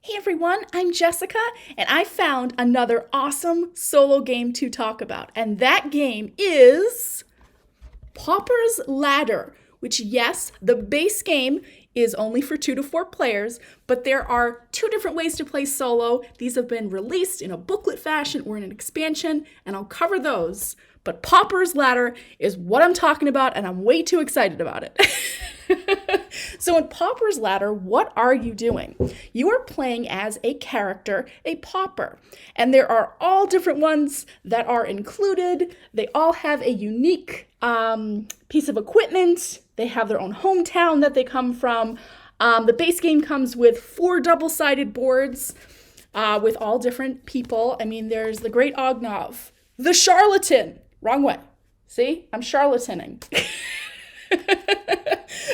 Hey everyone, I'm Jessica, and I found another awesome solo game to talk about. And that game is Paupers Ladder, which, yes, the base game is only for 2 to 4 players, but there are 2 different ways to play solo. These have been released in a booklet fashion or in an expansion, and I'll cover those. But Paupers Ladder is what I'm talking about, and I'm way too excited about it. So in Pauper's Ladder, what are you doing? You are playing as a character, a pauper. And there are all different ones that are included. They all have a unique piece of equipment. They have their own hometown that they come from. The base game comes with 4 double-sided boards with all different people. I mean, there's the Great Ognov, the Charlatan. Wrong way. See? I'm charlataning.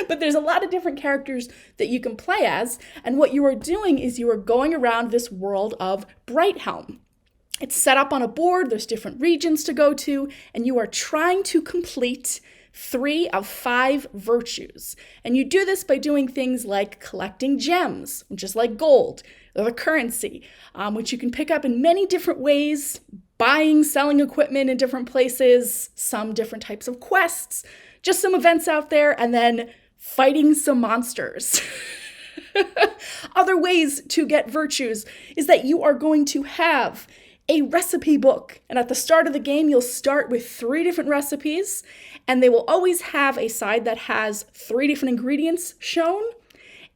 But there's a lot of different characters that you can play as, and what you are doing is you are going around this world of Brighthelm. It's set up on a board, there's different regions to go to, and you are trying to complete 3 of 5 virtues. And you do this by doing things like collecting gems, which is like gold, or the currency, which you can pick up in many different ways, buying, selling equipment in different places, some different types of quests, just some events out there, and then fighting some monsters. Other ways to get virtues is that you are going to have a recipe book. And at the start of the game, you'll start with 3 different recipes, and they will always have a side that has 3 different ingredients shown,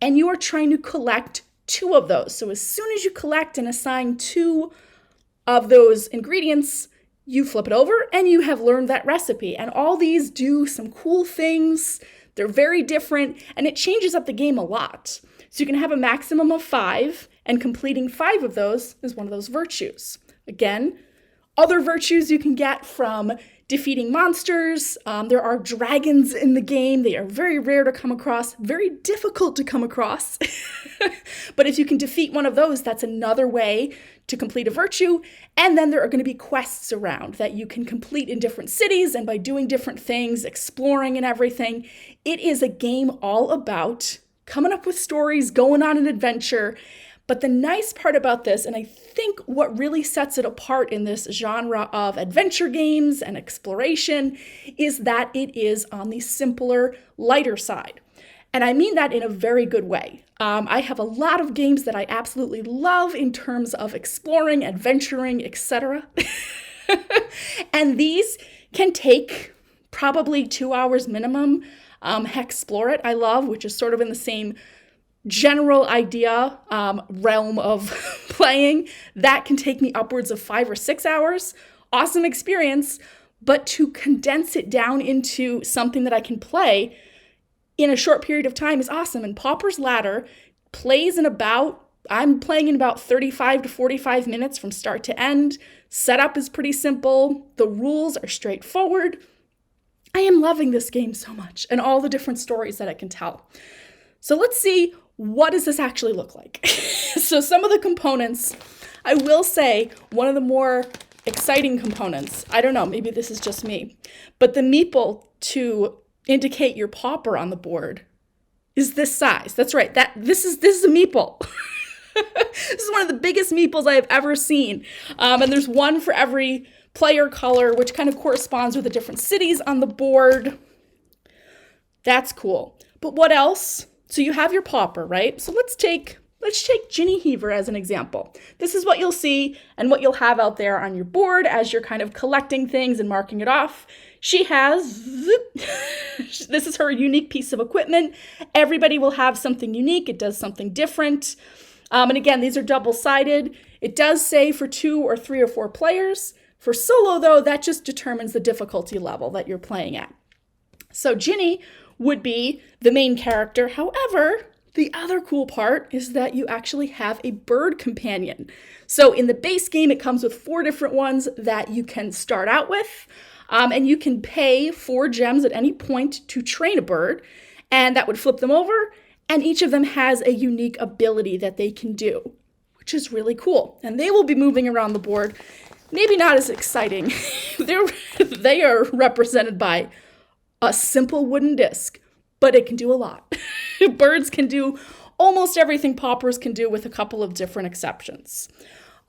and you are trying to collect 2 of those. So as soon as you collect and assign 2 of those ingredients, you flip it over and you have learned that recipe. And all these do some cool things. They're very different, and it changes up the game a lot. So you can have a maximum of 5, and completing 5 of those is one of those virtues. Again, other virtues you can get from defeating monsters. There are dragons in the game. They are very rare to come across, very difficult to come across. But if you can defeat one of those, that's another way to complete a virtue. And then there are going to be quests around that you can complete in different cities, and by doing different things, exploring and everything. It is a game all about coming up with stories, going on an adventure. But the nice part about this, and I think what really sets it apart in this genre of adventure games and exploration, is that it is on the simpler, lighter side. And I mean that in a very good way. I have a lot of games that I absolutely love in terms of exploring, adventuring, etc. And these can take probably 2 hours minimum. Explore It, I love, which is sort of in the same general idea realm of playing. That can take me upwards of 5 or 6 hours. Awesome experience, but to condense it down into something that I can play in a short period of time is awesome. And Pauper's Ladder plays I'm playing in about 35 to 45 minutes from start to end. Setup is pretty simple. The rules are straightforward. I am loving this game so much, and all the different stories that I can tell. So let's see, what does this actually look like? So some of the components, I will say one of the more exciting components, I don't know, maybe this is just me, but the meeple to indicate your pauper on the board is this size. That's right, this is a meeple. This is one of the biggest meeples I have ever seen. And there's one for every player color, which kind of corresponds with the different cities on the board. That's cool. But what else? So you have your pauper, right? So let's take Ginny Heaver as an example. This is what you'll see and what you'll have out there on your board as you're kind of collecting things and marking it off. She has, this is her unique piece of equipment. Everybody will have something unique. It does something different. And again, these are double-sided. It does say for 2 or 3 or 4 players. For solo, though, that just determines the difficulty level that you're playing at. So Ginny would be the main character. However, the other cool part is that you actually have a bird companion. So in the base game, it comes with 4 different ones that you can start out with. And you can pay 4 gems at any point to train a bird, and that would flip them over. And each of them has a unique ability that they can do, which is really cool. And they will be moving around the board. Maybe not as exciting. They are represented by a simple wooden disc, but it can do a lot. Birds can do almost everything Paupers can do with a couple of different exceptions.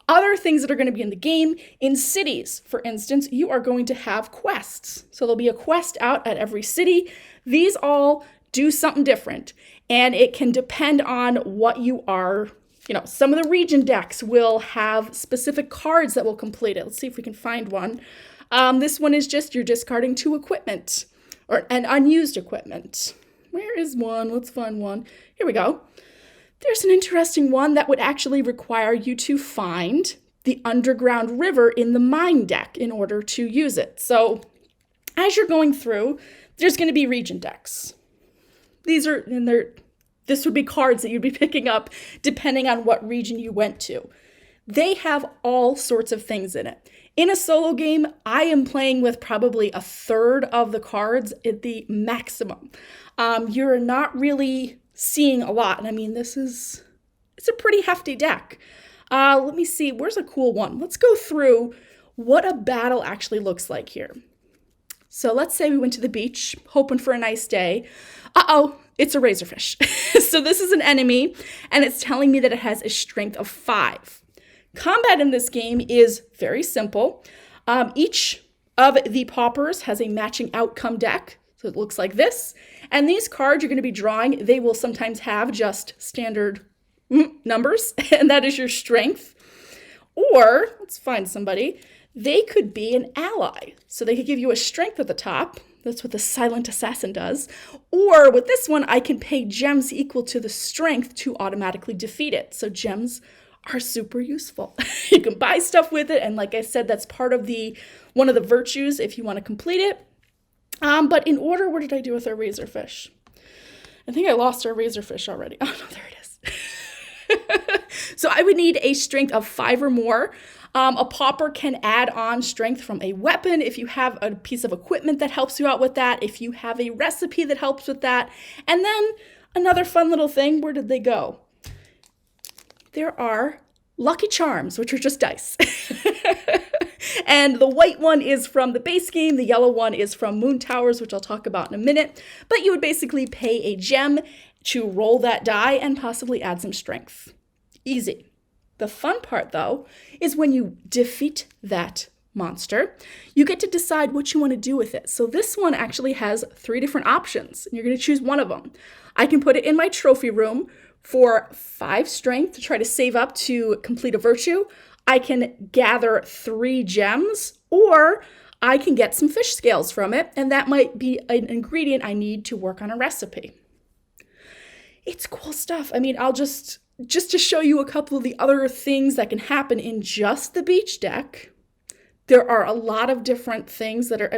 Other things that are going to be in the game, in cities, for instance, you are going to have quests. So there'll be a quest out at every city. These all do something different, and it can depend on what you are. Some of the region decks will have specific cards that will complete it. Let's see if we can find one. This one is just you're discarding 2 equipment and unused equipment. Where is one? Let's find one. Here we go. There's an interesting one that would actually require you to find the underground river in the mine deck in order to use it. So as you're going through, there's going to be region decks. This would be cards that you'd be picking up depending on what region you went to. They have all sorts of things in it. In a solo game, I am playing with probably a third of the cards at the maximum. You're not really seeing a lot. And I mean, it's a pretty hefty deck. Let me see, where's a cool one? Let's go through what a battle actually looks like here. So let's say we went to the beach, hoping for a nice day. It's a razorfish. So this is an enemy, and it's telling me that it has a strength of 5. Combat in this game is very simple. Each of the Paupers has a matching outcome deck. So it looks like this. And these cards you're going to be drawing, they will sometimes have just standard numbers, and that is your strength. Or, let's find somebody, they could be an ally. So they could give you a strength at the top. That's what the Silent Assassin does. Or with this one, I can pay gems equal to the strength to automatically defeat it. So gems are super useful. You can buy stuff with it. And like I said, that's part of one of the virtues if you want to complete it. But in order, what did I do with our razorfish? I think I lost our razorfish already. Oh, no, there it is. So I would need a strength of 5 or more. A Pauper can add on strength from a weapon if you have a piece of equipment that helps you out with that, if you have a recipe that helps with that. And then another fun little thing, where did they go? There are Lucky Charms, which are just dice. And the white one is from the base game, the yellow one is from Moon Towers, which I'll talk about in a minute. But you would basically pay a gem to roll that die and possibly add some strength. Easy. The fun part, though, is when you defeat that monster, you get to decide what you want to do with it. So this one actually has 3 different options, and you're going to choose one of them. I can put it in my trophy room for 5 strength to try to save up to complete a virtue. I can gather 3 gems, or I can get some fish scales from it, and that might be an ingredient I need to work on a recipe. It's cool stuff. I mean, I'll just to show you a couple of the other things that can happen in just the beach deck, there are a lot of different things that are,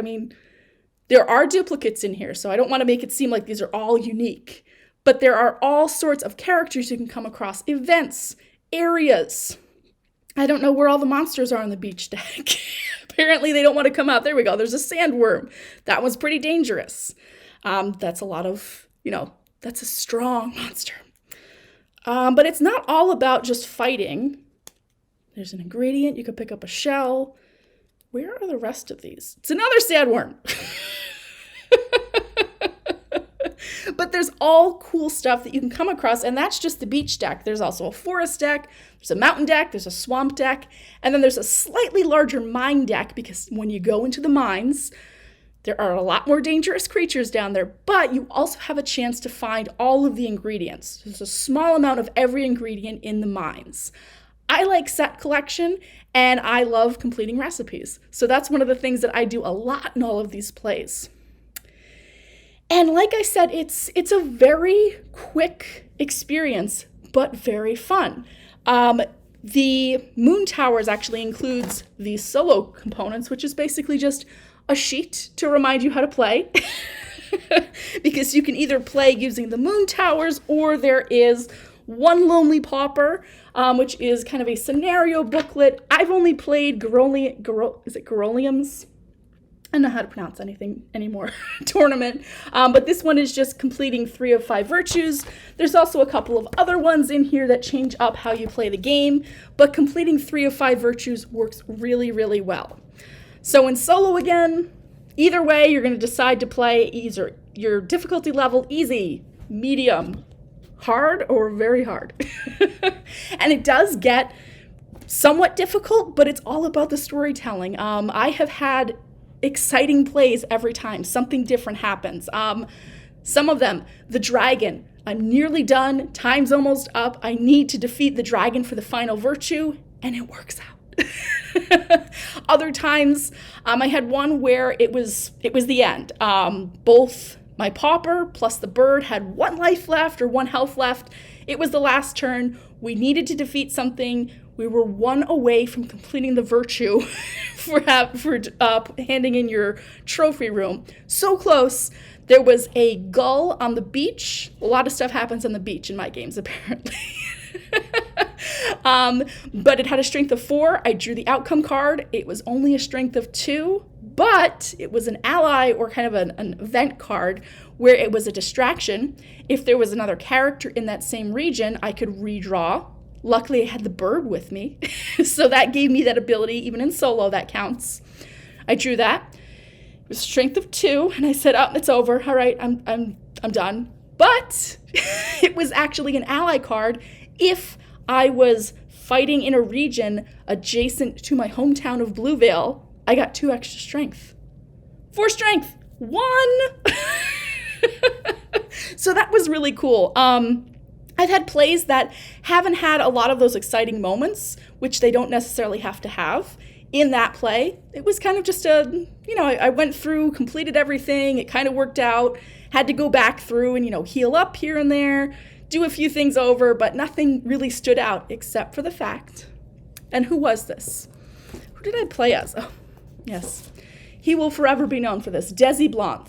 there are duplicates in here, so I don't want to make it seem like these are all unique, but there are all sorts of characters you can come across, events, areas. I don't know where all the monsters are on the beach deck. Apparently they don't want to come out. There we go. There's a sandworm. That one's pretty dangerous. That's a lot of, that's a strong monster. But it's not all about just fighting. There's an ingredient. You could pick up a shell. Where are the rest of these? It's another sandworm. But there's all cool stuff that you can come across, and that's just the beach deck. There's also a forest deck, there's a mountain deck, there's a swamp deck, and then there's a slightly larger mine deck, because when you go into the mines, there are a lot more dangerous creatures down there, but you also have a chance to find all of the ingredients. There's a small amount of every ingredient in the mines. I like set collection, and I love completing recipes. So that's one of the things that I do a lot in all of these plays. And like I said, it's a very quick experience, but very fun. The Moon Towers actually includes the solo components, which is basically just a sheet to remind you how to play. Because you can either play using the Moon Towers, or there is One Lonely Pauper, which is kind of a scenario booklet. I've only played Garolium's? I don't know how to pronounce anything anymore. Tournament. But this one is just completing 3 of 5 virtues. There's also a couple of other ones in here that change up how you play the game, but completing 3 of 5 virtues works really, really well. So in solo again, either way, you're going to decide to play either your difficulty level, easy, medium, hard or very hard. And it does get somewhat difficult, but it's all about the storytelling. I have had exciting plays every time. Something different happens. Some of them, the dragon. I'm nearly done. Time's almost up. I need to defeat the dragon for the final virtue, and it works out. Other times, I had one where it was the end. Both my pauper plus the bird had 1 life left or 1 health left. It was the last turn. We needed to defeat something. We were 1 away from completing the virtue for handing in your trophy room. So close. There was a gull on the beach. A lot of stuff happens on the beach in my games, apparently. But it had a strength of 4. I drew the outcome card. It was only a strength of 2, but it was an ally or kind of an event card where it was a distraction. If there was another character in that same region, I could redraw. Luckily, I had the bird with me, so that gave me that ability. Even in solo, that counts. I drew that. It was strength of 2, and I said, "Oh, it's over. All right, I'm done." But it was actually an ally card if I was fighting in a region adjacent to my hometown of Bluevale. I got 2 extra strength. 4 strength. 1. So that was really cool. I've had plays that haven't had a lot of those exciting moments, which they don't necessarily have to have. In that play, it was kind of just I went through, completed everything. It kind of worked out. Had to go back through and, heal up here and there, do a few things over, but nothing really stood out except for the fact. And who was this? Who did I play as? Oh, yes. He will forever be known for this. Desi Blanc.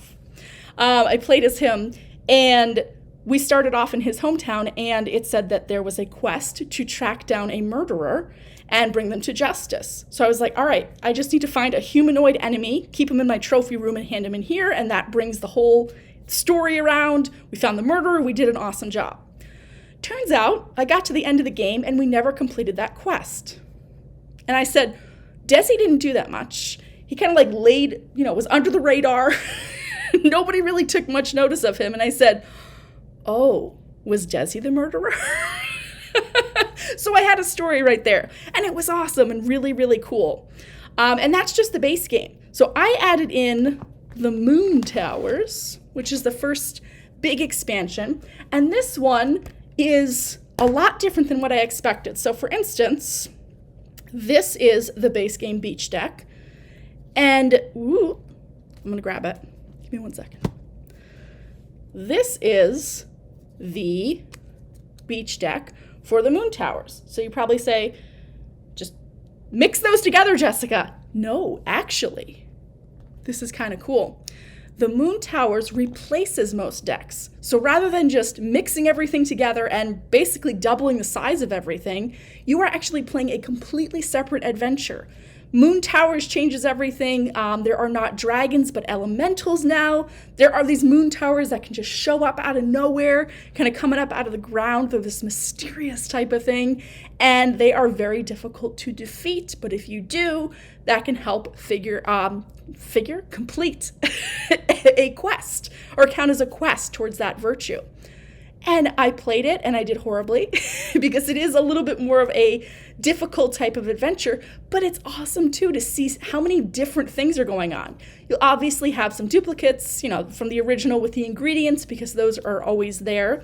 I played as him, and we started off in his hometown, and it said that there was a quest to track down a murderer and bring them to justice. So I was like, all right, I just need to find a humanoid enemy, keep him in my trophy room and hand him in here, and that brings the whole story around. We found the murderer. We did an awesome job. Turns out I got to the end of the game, and we never completed that quest. And I said, Desi didn't do that much. He kind of was under the radar. Nobody really took much notice of him. And I said, oh, was Desi the murderer? So I had a story right there, and it was awesome and really, really cool. And that's just the base game. So I added in the Moon Towers, which is the first big expansion. And this one is a lot different than what I expected. So for instance, this is the base game beach deck. And, I'm going to grab it. Give me 1 second. This is the beach deck for the Moon Towers. So you probably say, just mix those together, Jessica. No, actually, this is kind of cool. The Moon Towers replaces most decks. So rather than just mixing everything together and basically doubling the size of everything, you are actually playing a completely separate adventure. Moon Towers changes everything. There are not dragons, but elementals now. There are these moon towers that can just show up out of nowhere, kind of coming up out of the ground. They're this mysterious type of thing, and they are very difficult to defeat. But if you do, that can help complete a quest, or count as a quest towards that virtue. And I played it, and I did horribly because it is a little bit more of a difficult type of adventure, but it's awesome too to see how many different things are going on. You'll obviously have some duplicates, from the original with the ingredients, because those are always there.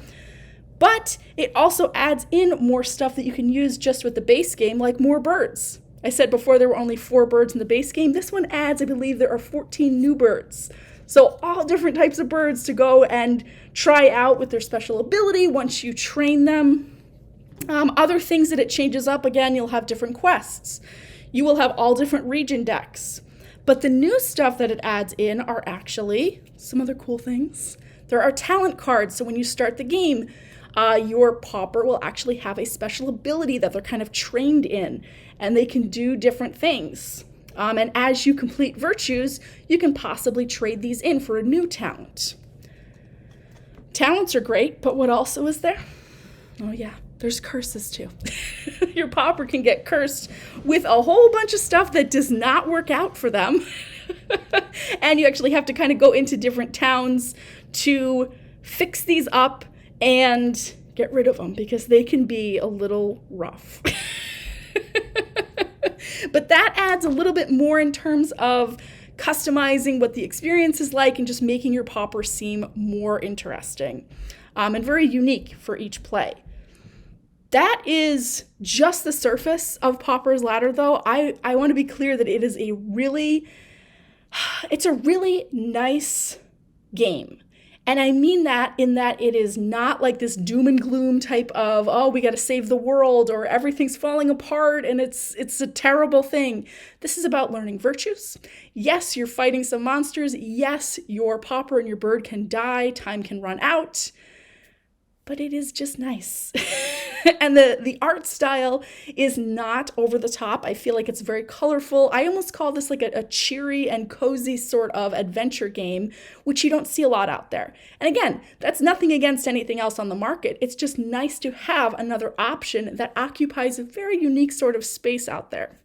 But it also adds in more stuff that you can use just with the base game, like more birds. I said before there were only 4 birds in the base game. This one adds, I believe there are 14 new birds. So all different types of birds to go and try out with their special ability once you train them. Other things that it changes up, again, you'll have different quests. You will have all different region decks. But the new stuff that it adds in are actually some other cool things. There are talent cards, so when you start the game, your pauper will actually have a special ability that they're kind of trained in, and they can do different things. And as you complete virtues, you can possibly trade these in for a new talent. Talents are great, but what also is there? Oh yeah, there's curses too. Your pauper can get cursed with a whole bunch of stuff that does not work out for them. And you actually have to kind of go into different towns to fix these up and get rid of them because they can be a little rough. But that adds a little bit more in terms of customizing what the experience is like and just making your Pauper seem more interesting and very unique for each play. That is just the surface of Paupers Ladder, though. I want to be clear that it is it's a really nice game. And I mean that in that it is not like this doom and gloom type of, oh, we got to save the world or everything's falling apart and it's a terrible thing. This is about learning virtues. Yes, you're fighting some monsters. Yes, your Pauper and your bird can die. Time can run out. But it is just nice. And the art style is not over the top. I feel like it's very colorful. I almost call this like a cheery and cozy sort of adventure game, which you don't see a lot out there. And again, that's nothing against anything else on the market. It's just nice to have another option that occupies a very unique sort of space out there.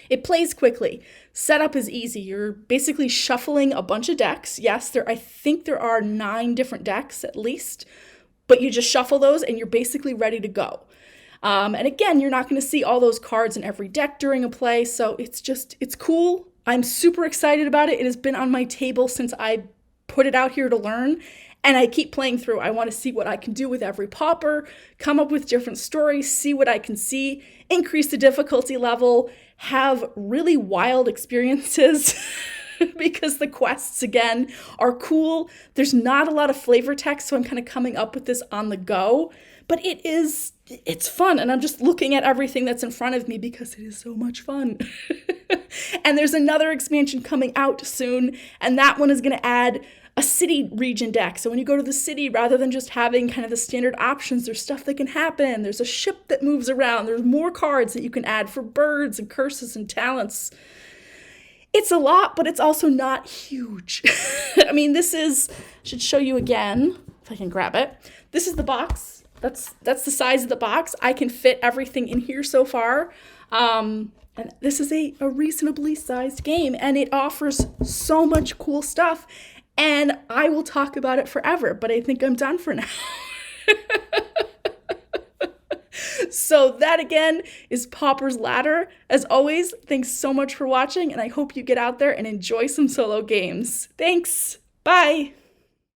It plays quickly. Setup is easy. You're basically shuffling a bunch of decks. Yes, I think there are 9 different decks at least. But you just shuffle those and you're basically ready to go. And again, you're not going to see all those cards in every deck during a play. So it's cool. I'm super excited about it. It has been on my table since I put it out here to learn. And I keep playing through. I want to see what I can do with every Pauper, come up with different stories, see what I can see, increase the difficulty level, have really wild experiences. Because the quests, again, are cool. There's not a lot of flavor text, so I'm kind of coming up with this on the go. But it's fun, and I'm just looking at everything that's in front of me because it is so much fun. And there's another expansion coming out soon, and that one is going to add a city region deck. So when you go to the city, rather than just having kind of the standard options, there's stuff that can happen. There's a ship that moves around. There's more cards that you can add for birds and curses and talents. It's a lot, but it's also not huge. I mean, should show you again, if I can grab it. This is the box. That's the size of the box. I can fit everything in here so far. And this is a reasonably sized game, and it offers so much cool stuff. And I will talk about it forever, but I think I'm done for now. So that again is Paupers Ladder. As always, thanks so much for watching, and I hope you get out there and enjoy some solo games. Thanks. Bye.